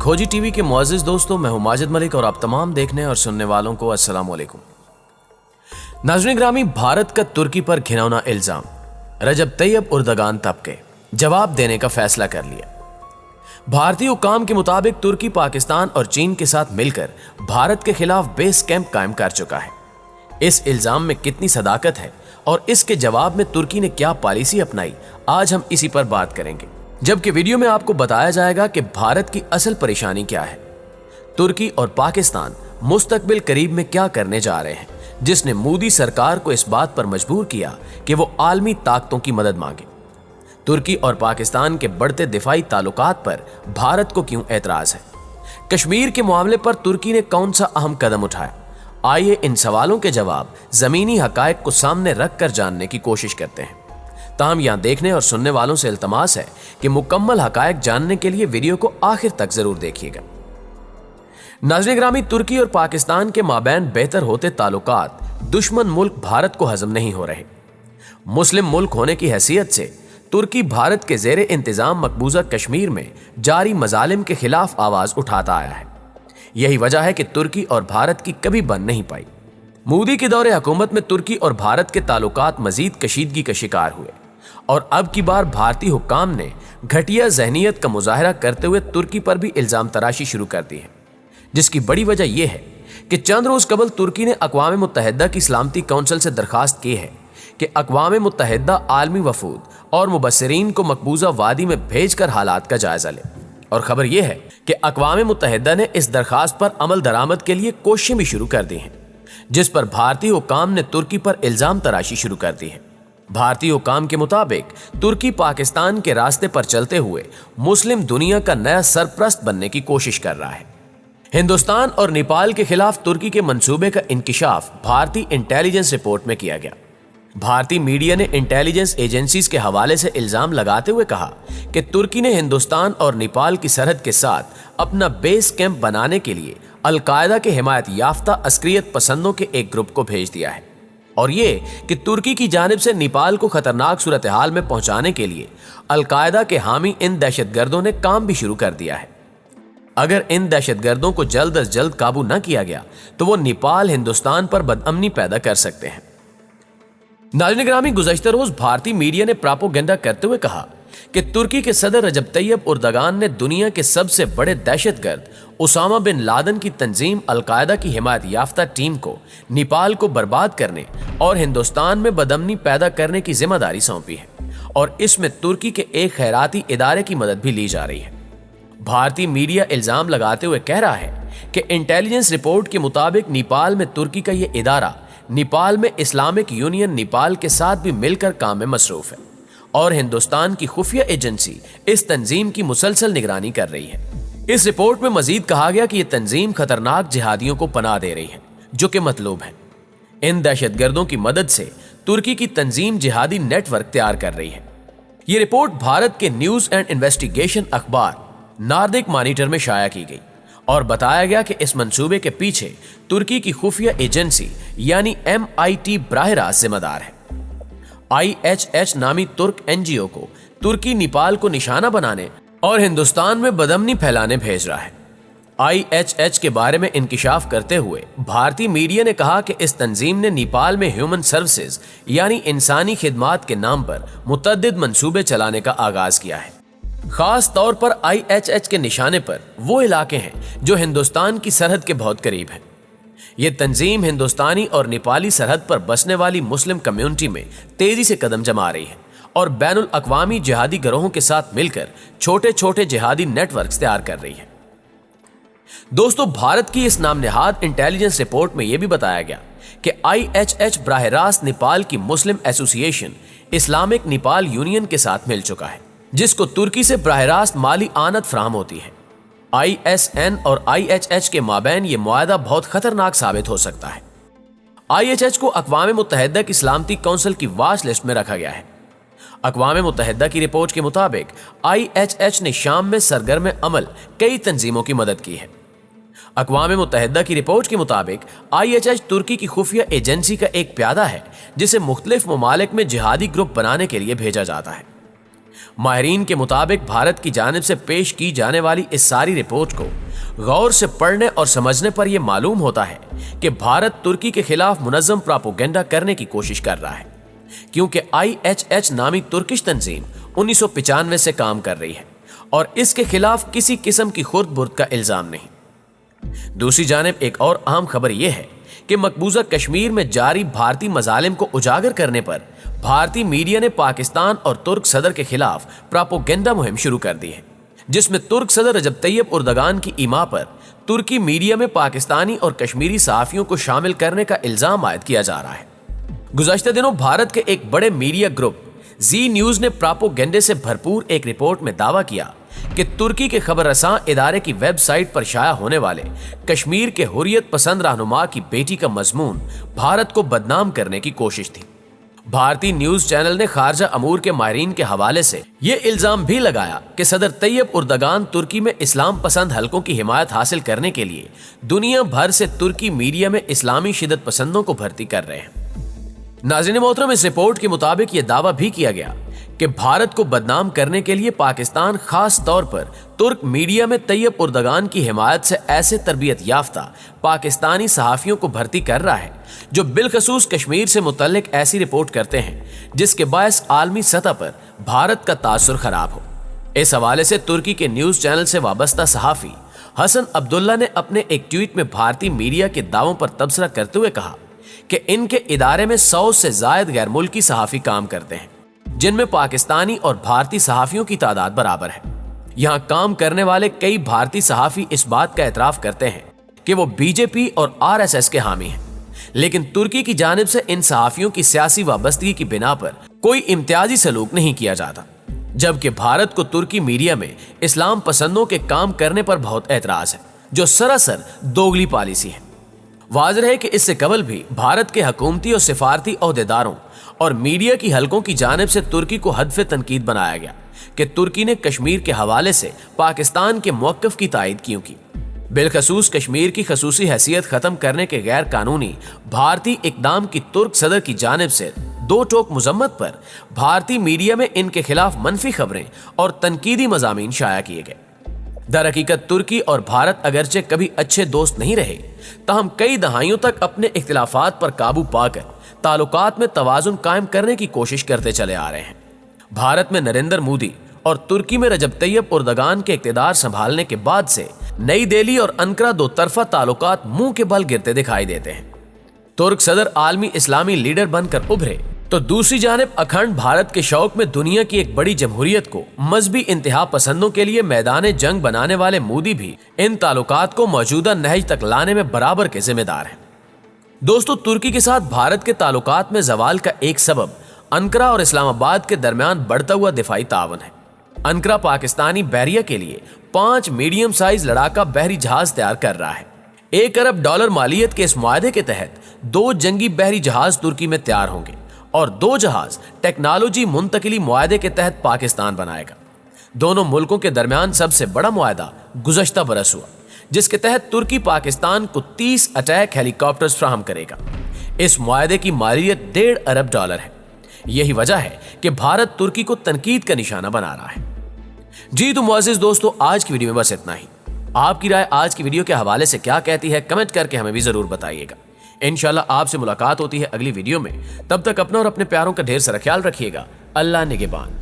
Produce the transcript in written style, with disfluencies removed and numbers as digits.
खोजी टीवी के मुअज़्ज़िज़ दोस्तों, मैं हूं माजिद मलिक और आप तमाम देखने और सुनने वालों को अस्सलाम वालेकुम। नाज़रीन ग्रामी, भारत का तुर्की पर घिनौना इल्जाम, रजब तैयब उर्दगान तबके जवाब देने का फैसला कर लिया। भारतीय हुक्काम के मुताबिक तुर्की पाकिस्तान और चीन के साथ मिलकर भारत के खिलाफ बेस कैंप कायम कर चुका है। इस इल्जाम में कितनी सदाकत है और इसके जवाब में तुर्की ने क्या पॉलिसी अपनाई, आज हम इसी पर बात करेंगे। जबकि वीडियो में आपको बताया जाएगा कि भारत की असल परेशानी क्या है, तुर्की और पाकिस्तान मुस्तकबिल करीब में क्या करने जा रहे हैं, जिसने मोदी सरकार को इस बात पर मजबूर किया कि वो आलमी ताकतों की मदद मांगे। तुर्की और पाकिस्तान के बढ़ते दिफाई ताल्लुकात पर भारत को क्यों एतराज है, कश्मीर के मामले पर तुर्की ने कौन सा अहम कदम उठाया। आइए इन सवालों के जवाब जमीनी हकायक को सामने रख कर जानने की कोशिश करते हैं। ताहम यहाँ देखने और सुनने वालों से इल्तमास है कि मुकम्मल हकायक जानने के लिए वीडियो को आखिर तक जरूर देखिएगा। नाज़रीन ग्रामी, तुर्की और पाकिस्तान के माबैन बेहतर होते ताल्लुकात दुश्मन मुल्क भारत को हजम नहीं हो रहे। मुस्लिम मुल्क होने की हैसियत से तुर्की भारत के ज़ेरे इंतजाम मकबूजा कश्मीर में जारी मजालिम के खिलाफ आवाज उठाता आया है। यही वजह है कि तुर्की और भारत की कभी बन नहीं पाई। मोदी के दौरे हुकूमत में तुर्की और भारत के ताल्लुकात मजीद कशीदगी का शिकार हुए और अब की बार भारतीय हुक्काम ने घटिया जहनीत का मुजाहरा करते हुए तुर्की पर भी इल्जाम तराशी शुरू कर दी है, जिसकी बड़ी वजह यह है कि चंद रोज कबल तुर्की ने अक़वाम मुत्तहिदा की सलामती कौंसिल से दरखास्त की है कि अक़वाम मुत्तहिदा आलमी वफूद और मुबस्सिरीन को मकबूजा वादी में भेजकर हालात का जायजा ले। और खबर यह है कि अक़वाम मुत्तहिदा ने इस दरखास्त पर अमल दरामद के लिए कोशिशें भी शुरू कर दी हैं, जिस पर भारतीय हुक्काम ने तुर्की पर इल्जाम तराशी शुरू कर दी है। भारतीय हुक्काम के मुताबिक तुर्की पाकिस्तान के रास्ते पर चलते हुए मुस्लिम दुनिया का नया सरप्रस्त बनने की कोशिश कर रहा है। हिंदुस्तान और नेपाल के खिलाफ तुर्की के मंसूबे का इंकिशाफ भारतीय इंटेलिजेंस रिपोर्ट में किया गया। भारतीय मीडिया ने इंटेलिजेंस एजेंसीज के हवाले से इल्जाम लगाते हुए कहा कि तुर्की ने हिंदुस्तान और नेपाल की सरहद के साथ अपना बेस कैंप बनाने के लिए अलकायदा के हिमायत याफ्ता अस्करियत पसंदों के एक ग्रुप को भेज दिया है, और ये कि तुर्की की जानिब से नेपाल को खतरनाक सूरत हाल में पहुंचाने के लिए अलकायदा के हामी इन दहशतगर्दों ने काम भी शुरू कर दिया है। अगर इन दहशतगर्दों को जल्द अज जल्द काबू न किया गया तो वो नेपाल हिंदुस्तान पर बदअमनी पैदा कर सकते हैं। नाज़रीन ग्रामी, गुज़श्ता रोज भारतीय मीडिया ने प्रोपेगेंडा करते हुए कहा कि तुर्की के सदर रजब तैयब उर्दगान ने दुनिया के सबसे बड़े दहशतगर्द उसामा बिन लादन की तंजीम अलकायदा की हिमायत याफ्ता टीम को नेपाल को बर्बाद करने और हिंदुस्तान में बदअमनी पैदा करने की जिम्मेदारी सौंपी है, और इसमें तुर्की के एक खैराती इदारे की मदद भी ली जा रही है। भारतीय मीडिया इल्जाम लगाते हुए कह रहा है कि इंटेलिजेंस रिपोर्ट के मुताबिक नेपाल में तुर्की का यह इदारा नेपाल में इस्लामिक यूनियन नेपाल के साथ भी मिलकर काम में मसरूफ है, और हिंदुस्तान की खुफिया एजेंसी इस तंजीम की मुसलसल निगरानी कर रही है। इस रिपोर्ट में मजीद कहा गया कि यह तंजीम खतरनाक जिहादियों को पनाह दे रही है, जो कि मतलूब है। इन दहशतगर्दों की मदद से तुर्की की तंजीम जिहादी नेटवर्क तैयार कर रही है। यह रिपोर्ट भारत के न्यूज एंड इन्वेस्टिगेशन अखबार नार्डिक मॉनिटर में शाया की गई और बताया गया कि इस मंसूबे के पीछे तुर्की की खुफिया एजेंसी यानी MIT बराह रास्त जिम्मेदार है। IHH नामी तुर्क NGO को तुर्की नेपाल को निशाना बनाने और हिंदुस्तान में बदअमनी फैलाने भेज रहा है। IHH के बारे में इंकिशाफ करते हुए भारतीय मीडिया ने कहा कि इस तंजीम ने नेपाल में ह्यूमन सर्विसेज यानी इंसानी खिदमात के नाम पर मुतअद्दिद मंसूबे चलाने का आगाज किया है। खास तौर पर IHH के निशाने पर वो इलाके हैं जो हिंदुस्तान की सरहद के बहुत करीब हैं। ये तंजीम हिंदुस्तानी और नेपाली सरहद पर बसने वाली मुस्लिम कम्युनिटी में तेजी से कदम जमा रही है और बैनुल अक़वामी जिहादी गिरोहों के साथ मिलकर छोटे छोटे जिहादी नेटवर्क्स तैयार कर रही है। दोस्तों, भारत की इस नामनिहाद इंटेलिजेंस रिपोर्ट में यह भी बताया गया कि IHH बराह रास्त नेपाल की मुस्लिम एसोसिएशन इस्लामिक नेपाल यूनियन के साथ मिल चुका है, जिसको तुर्की से बराह रास्त माली आनत फराहम होती है। ISN और IHH के माबैन ये मुआहदा बहुत खतरनाक साबित हो सकता है। IHH को अक़वाम मुत्तहिदा की सलामती कौंसिल की वाच लिस्ट में रखा गया है। अक़वाम मुत्तहिदा की रिपोर्ट के मुताबिक IHH ने शाम में सरगर्म अमल कई तंजीमों की मदद की है। अक़वाम मुत्तहिदा की रिपोर्ट के मुताबिक IHH तुर्की की खुफिया एजेंसी का एक प्यादा है, जिसे मुख्तलिफ ममालिक में जिहादी ग्रुप बनाने के लिए भेजा जाता है। माहिरीन के मुताबिक भारत की जानिब से पेश की जाने वाली इस सारी रिपोर्ट को गौर से पढ़ने और समझने पर यह मालूम होता है कि भारत तुर्की के खिलाफ मुनज़्ज़म प्रोपेगेंडा करने की कोशिश कर रहा है, क्योंकि IHH नामी तुर्किश तंजीम 1995 से काम कर रही है और इसके खिलाफ किसी किस्म की खुर्द बुर्द का इल्जाम नहीं। दूसरी जानिब एक और अहम खबर यह है कि मकबूजा कश्मीर में जारी भारतीय मजालिम को उजागर करने पर भारतीय मीडिया ने पाकिस्तान और तुर्क सदर के खिलाफ प्रोपेगेंडा मुहिम शुरू कर दी है, जिसमें तुर्क सदर रजब तैयब उर्दगान की ईमा पर तुर्की मीडिया में पाकिस्तानी और कश्मीरी सहाफियों को शामिल करने का इल्जाम आयद किया जा रहा है। गुज़श्ता दिनों भारत के एक बड़े मीडिया ग्रुप जी न्यूज ने प्रोपेगेंडे से भरपूर एक रिपोर्ट में दावा किया कि तुर्की के खबर रसां इदारे की वेबसाइट पर शाया होने वाले कश्मीर के हुर्रियत पसंद रहनुमा की बेटी का मजमून भारत को बदनाम करने की कोशिश थी। भारतीय न्यूज चैनल ने खारजा अमूर के माहिरीन के हवाले से ये इल्जाम भी लगाया कि सदर तैयब उर्दगान तुर्की में इस्लाम पसंद हलकों की हिमायत हासिल करने के लिए दुनिया भर से तुर्की मीडिया में इस्लामी शिदत पसंदों को भर्ती कर रहे हैं। नाज़रीन मोहतरम, इस रिपोर्ट के मुताबिक यह दावा भी किया गया कि भारत को बदनाम करने के लिए पाकिस्तान खास तौर पर तुर्क मीडिया में तैयब उर्दगान की हिमायत से ऐसे तरबियत याफ्ता पाकिस्तानी सहाफियों को भर्ती कर रहा है जो बिलखसूस कश्मीर से मुतल्लिक ऐसी रिपोर्ट करते हैं जिसके बायस आलमी सतह पर भारत का तासुर खराब हो। इस हवाले से तुर्की के न्यूज चैनल से वाबस्ता सहाफी हसन अब्दुल्ला ने अपने एक ट्वीट में भारतीय मीडिया के दावों पर तबसरा करते हुए कहा कि इनके इदारे में 100 से जायद गैर मुल्की सहाफी काम करते हैं, जिनमें पाकिस्तानी और भारतीय सहाफियों की तादाद बराबर है। यहाँ काम करने वाले कई भारतीय सहाफी इस बात का एतराफ करते हैं कि वो बीजेपी और RSS के हामी हैं, लेकिन तुर्की की जानिब से इन सहाफियों की सियासी वाबस्तगी की बिना पर कोई इम्तियाजी सलूक नहीं किया जाता, जबकि भारत को तुर्की मीडिया में इस्लाम पसंदों के काम करने पर बहुत एतराज है, जो सरासर दोगली पॉलिसी है। वाज़ेह है कि इससे कबल भी भारत के हुकूमती और सिफारती ओहदेदारों और मीडिया की हलकों की जानिब से तुर्की को हदफ तनकीद बनाया गया कि तुर्की ने कश्मीर के हवाले से पाकिस्तान के मौक़िफ़ की तायद क्यों की। बिलखसूस कश्मीर की खसूसी हैसियत ख़त्म करने के गैर कानूनी भारतीय इक़दाम की तुर्क सदर की जानिब से दो टोक मजम्मत पर भारतीय मीडिया में इनके खिलाफ मनफी खबरें और तनकीदी मज़ामीन शाया किए गए। दर हकीकत तुर्की और भारत अगरचे कभी अच्छे दोस्त नहीं रहे, ताहम कई दहाइयों तक अपने इख्तिलाफात पर काबू पाकर ताल्लुकात में तवाज़ुन कायम करने की कोशिश करते चले आ रहे हैं। भारत में नरेंद्र मोदी और तुर्की में रजब तैयब उर्दगान के इक़्तिदार संभालने के बाद से नई दिल्ली और अंकारा दो तरफा ताल्लुकात मुंह के बल गिरते दिखाई देते हैं। तुर्क सदर आलमी इस्लामी लीडर बनकर उभरे तो दूसरी जानिब अखंड भारत के शौक में दुनिया की एक बड़ी जमहूरियत को मजहबी इंतहा पसंदों के लिए मैदान जंग बनाने वाले मोदी भी इन ताल्लुकात को मौजूदा नहज तक लाने में बराबर के जिम्मेदार हैं। दोस्तों, तुर्की के साथ भारत के ताल्लुकात में जवाल का एक सबब अंकारा और इस्लामाबाद के दरमियान बढ़ता हुआ दिफाई तावन है। अंकारा पाकिस्तानी बहरिया के लिए 5 मीडियम साइज लड़ाका बहरी जहाज तैयार कर रहा है। $1 अरब मालियत के इस मुआहदे के तहत 2 जंगी बहरी जहाज तुर्की में तैयार होंगे और 2 जहाज टेक्नोलॉजी मुंतकिली मुआहदे के तहत पाकिस्तान बनाएगा। दोनों मुल्कों के दरमियान सबसे बड़ा मुआहदा गुज़श्ता बरस हुआ, जिसके तहत तुर्की पाकिस्तान को 30 अटैक हेलीकॉप्टर्स फ्राहम करेगा। इस मुआहदे की मालियत $1.5 अरब है। यही वजह है कि भारत तुर्की को तनकीद का निशाना बना रहा है। जी तो मुअज़्ज़िज़ दोस्तों, आज की वीडियो में बस इतना ही। आपकी राय आज की वीडियो के हवाले से क्या कहती है, कमेंट करके हमें भी जरूर बताइएगा। इंशाल्लाह आपसे मुलाकात होती है अगली वीडियो में। तब तक अपना और अपने प्यारों का ढेर सारा ख्याल रखिएगा। अल्लाह निगहबान।